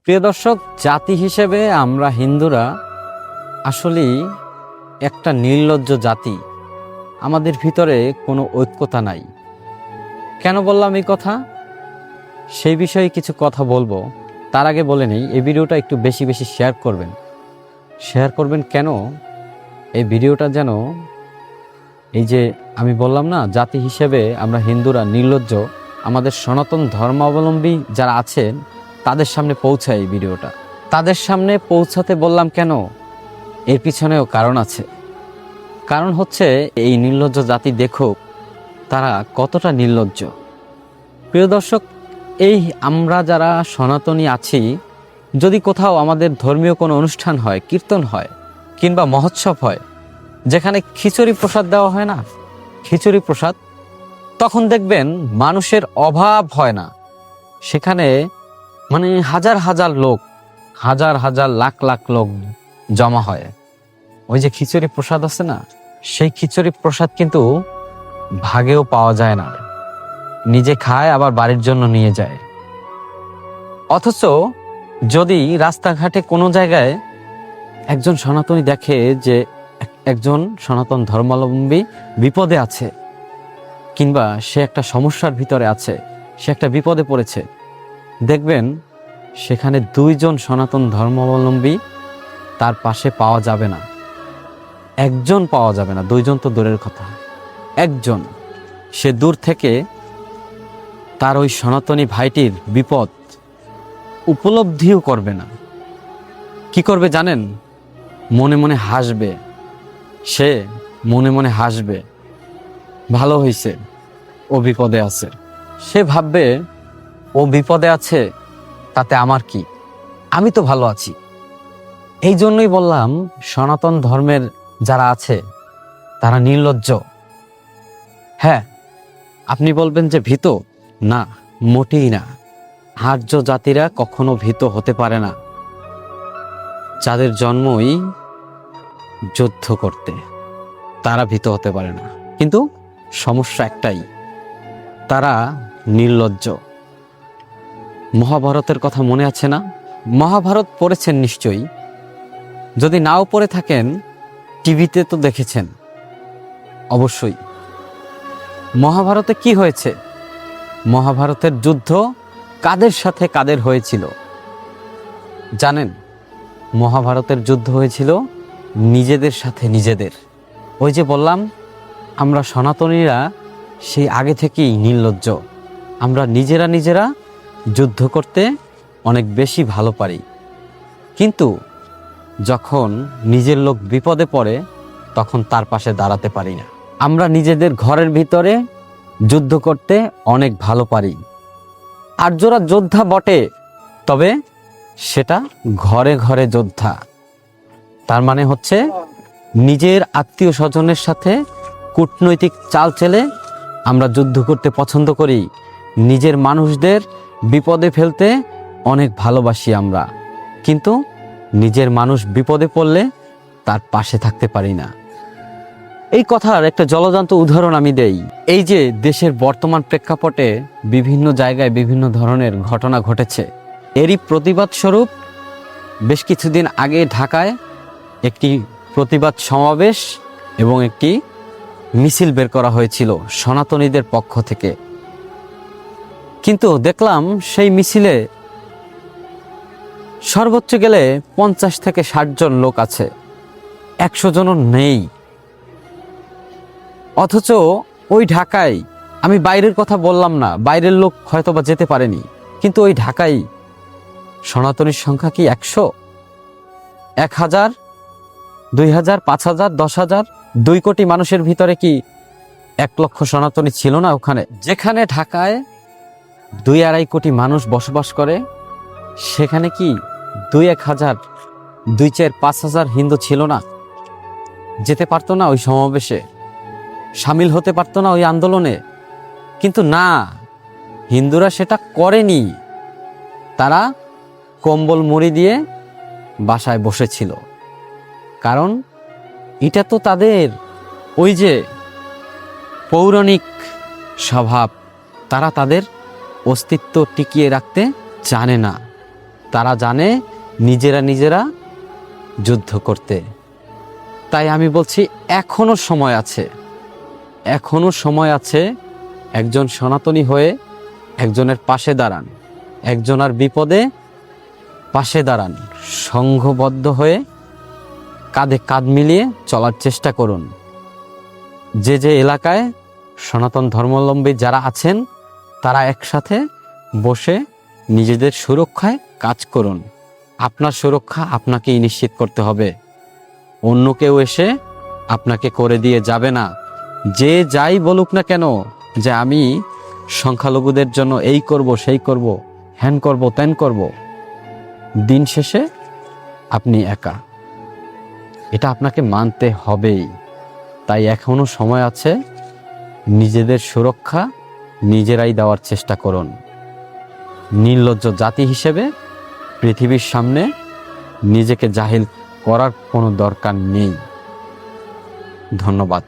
প্রিয় দর্শক, জাতি হিসেবে আমরা হিন্দুরা আসলেই একটা নির্লজ্জ জাতি। আমাদের ভিতরে কোনো ঐক্যতা নাই। কেন বললাম এই কথা? সেই বিষয়ে কিছু কথা বলবো। তার আগে বলে নেই, এই ভিডিওটা একটু বেশি বেশি শেয়ার করবেন। শেয়ার করবেন কেন? এই ভিডিওটা যেন এই যে আমি বললাম না, জাতি হিসেবে আমরা হিন্দুরা নির্লজ্জ, আমাদের সনাতন ধর্মাবলম্বী যারা আছেন তাদের সামনে পৌঁছায় এই ভিডিওটা। তাদের সামনে পৌঁছাতে বললাম কেন? এর পিছনেও কারণ আছে। কারণ হচ্ছে এই নির্লজ্জ জাতি দেখুক তারা কতটা নির্লজ্জ। প্রিয় দর্শক, এই আমরা যারা সনাতনী আছি, যদি কোথাও আমাদের ধর্মীয় কোনো অনুষ্ঠান হয়, কীর্তন হয় কিংবা মহোৎসব হয়, যেখানে খিচুড়ি প্রসাদ দেওয়া হয় না, খিচুড়ি প্রসাদ, তখন দেখবেন মানুষের অভাব হয় না। সেখানে মানে হাজার হাজার লোক, হাজার হাজার লাখ লাখ লোক জমা হয়। ওই যে খিচুড়ি প্রসাদ আছে না, সেই খিচুড়ি প্রসাদ কিন্তু ভাগেও পাওয়া যায় না। নিজে খায় আবার বাড়ির জন্য নিয়ে যায়। অথচ যদি রাস্তাঘাটে কোনো জায়গায় একজন সনাতনী দেখে যে একজন সনাতন ধর্মাবলম্বী বিপদে আছে, কিংবা সে একটা সমস্যার ভিতরে আছে, সে একটা বিপদে পড়েছে, দেখবেন সেখানে দুইজন সনাতন ধর্মাবলম্বী তার পাশে পাওয়া যাবে না। একজন পাওয়া যাবে না, দুইজন তো দূরের কথা, একজন। সে দূর থেকে তার ওই সনাতনী ভাইটির বিপদ উপলব্ধিও করবে না। কি করবে জানেন? মনে মনে হাসবে। সে মনে মনে হাসবে, ভালো হয়েছে ও বিপদে আছে। সে ভাববে ও বিপদে আছে, তাতে আমার কি, আমি তো ভালো আছি। এই জন্যই বললাম সনাতন ধর্মের যারা আছে তারা নির্লজ্জ। হ্যাঁ, আপনি বলবেন যে ভীত, না, মোটেই না। আর্য জাতিরা কখনো ভীত হতে পারে না। যাদের জন্মই যুদ্ধ করতে, তারা ভীত হতে পারে না। কিন্তু সমস্যা একটাই, তারা নির্লজ্জ। মহাভারতের কথা মনে আছে না? মহাভারত পড়েছেন নিশ্চয়ই। যদি নাও পড়ে থাকেন, টিভিতে তো দেখেছেন অবশ্যই। মহাভারতে কি হয়েছে? মহাভারতের যুদ্ধ কাদের সাথে কাদের হয়েছিল জানেন? মহাভারতের যুদ্ধ হয়েছিল নিজেদের সাথে নিজেদের। ওই যে বললাম, আমরা সনাতনীরা সেই আগে থেকেই নির্লজ্জ। আমরা নিজেরা নিজেরা যুদ্ধ করতে অনেক বেশি ভালো পারি, কিন্তু যখন নিজের লোক বিপদে পড়ে তখন তার পাশে দাঁড়াতে পারি না। আমরা নিজেদের ঘরের ভিতরে যুদ্ধ করতে অনেক ভালো পারি। আর্যরা যোদ্ধা বটে, তবে সেটা ঘরে ঘরে যোদ্ধা। তার মানে হচ্ছে নিজের আত্মীয় স্বজনের সাথে কূটনৈতিক চাল চেলে আমরা যুদ্ধ করতে পছন্দ করি। নিজের মানুষদের বিপদে ফেলতে অনেক ভালোবাসি আমরা, কিন্তু নিজের মানুষ বিপদে পড়লে তার পাশে থাকতে পারি না। এই কথার একটা জলজান্ত উদাহরণ আমি দেই। এই যে দেশের বর্তমান প্রেক্ষাপটে বিভিন্ন জায়গায় বিভিন্ন ধরনের ঘটনা ঘটেছে, এরই প্রতিবাদ স্বরূপ বেশ কিছুদিন আগে ঢাকায় একটি প্রতিবাদ সমাবেশ এবং একটি মিছিল বের করা হয়েছিল সনাতনীদের পক্ষ থেকে। কিন্তু দেখলাম সেই মিছিলে সর্বোচ্চ গেলে 50 থেকে 60 জন লোক আছে, 100 জনও নেই। অথচ ওই ঢাকায়, আমি বাইরের কথা বললাম না, বাইরের লোক হয়তোবা যেতে পারেনি, কিন্তু ওই ঢাকায় সনাতনীর সংখ্যা কি 100, 1000, 2000, 5000, 10,000, 2 কোটি মানুষের ভিতরে কি 1 লক্ষ সনাতনী ছিল না ওখানে? যেখানে ঢাকায় 2-2.5 কোটি মানুষ বসবাস করে, সেখানে কি 2-1000, 2-4, 5,000 হিন্দু ছিল না? যেতে পারতো না ওই সমাবেশে? সামিল হতে পারতো না ওই আন্দোলনে? কিন্তু না, হিন্দুরা সেটা করেনি। তারা কম্বল মুড়ি দিয়ে বাসায় বসেছিল। কারণ এটা তো তাদের ওই যে পৌরাণিক স্বভাব, তারা তাদের অস্তিত্ব টিকিয়ে রাখতে জানে না। তারা জানে নিজেরা নিজেরা যুদ্ধ করতে। তাই আমি বলছি এখনো সময় আছে, এখনো সময় আছে। একজন সনাতনী হয়ে একজনের পাশে দাঁড়ান, একজনের বিপদে পাশে দাঁড়ান, সংঘবদ্ধ হয়ে কাঁধে কাঁধ মিলিয়ে চলার চেষ্টা করুন। যে যে এলাকায় সনাতন ধর্মাবলম্বী যারা আছেন তারা একসাথে বসে নিজেদের সুরক্ষায় কাজ করুন। আপনার সুরক্ষা আপনাকেই নিশ্চিত করতে হবে, অন্য কেউ এসে আপনাকে করে দিয়ে যাবে না। যে যাই বলুক না কেন যে আমি সংখ্যালঘুদের জন্য এই করব, সেই করব, হ্যান করব, ত্যান করব, দিন শেষে আপনি একা, এটা আপনাকে মানতে হবেই। তাই এখনো সময় আছে, নিজেদের সুরক্ষা নিজেরাই দেওয়ার চেষ্টা করুন। নির্লজ্জ জাতি হিসেবে পৃথিবীর সামনে নিজেকে জাহিল করার কোনো দরকার নেই। ধন্যবাদ।